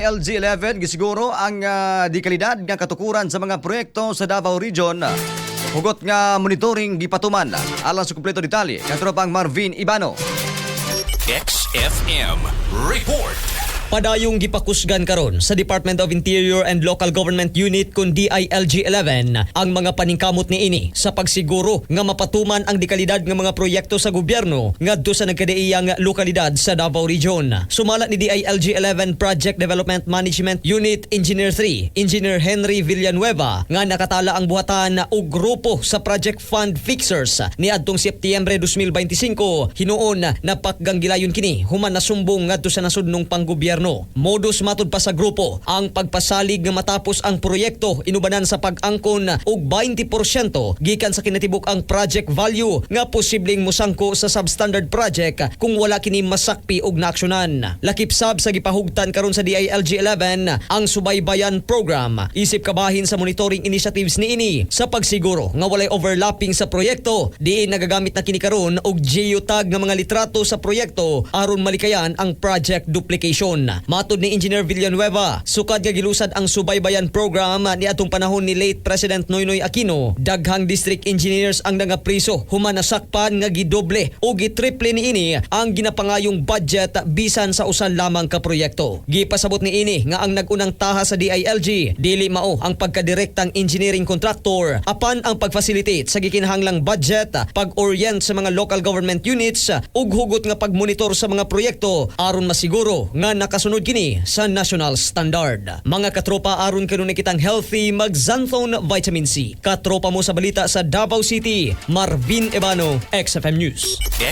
LG11 gisiguro ang dekalidad nga katukuran sa mga proyekto sa Davao Region. Hugot nga monitoring gipatuman. Alang sa kumpleto detalye, katropang Marvin Ibano. XFM Report. Padayong gipakusgan karon sa Department of Interior and Local Government Unit kun DILG-11 ang mga paningkamot niini sa pagsiguro nga mapatuman ang dekalidad nga mga proyekto sa gobyerno ngadto sa nagkadaiyang lokalidad sa Davao Region. Sumala ni DILG-11 Project Development Management Unit Engineer 3, Engineer Henry Villanueva nga nakatala ang buhatan og grupo sa Project Fund Fixers niadtong Setyembre 2025 hinuon na pakganggilayon kini human nasumbong ngadto sa nasudnong panggobyerno. Modus matud pa sa grupo ang pagpasalig nga matapos ang proyekto inubanan sa pag-angkon og 20% gikan sa kinatibuk ang project value nga posibleng musangko sa substandard project kung wala kini masakpi og naaksyonan. Lakip sab sa gipahugtan karon sa DILG-11 ang subaybayan program isip kabahin sa monitoring initiatives niini sa pagsiguro nga walay overlapping sa proyekto diin nagagamit na kini karon og geotag nga mga litrato sa proyekto aron malikayan ang project duplication. Matud ni Engineer Villanueva, sukad nga gilusad ang subaybayan program ni atong panahon ni late President Noynoy Aquino. Daghang district engineers ang nangapriso human nasakpan nga gidoble o gitriple niini ang ginapangayong budget bisan sa usan lamang ka proyekto. Gipasabot niini nga ang nagunang taha sa DILG dili mao ang pagkadirektang engineering contractor apan ang pag-facilitate sa gikinahanglang budget, pag-orient sa mga local government units ug hugot nga pagmonitor sa mga proyekto aron masiguro nga nakasunod kini sa national standard. Mga katropa, aron karon kitang healthy mag-Xanthone Vitamin C. Katropa mo sa balita sa Davao City, Marvin Ibano, XFM News.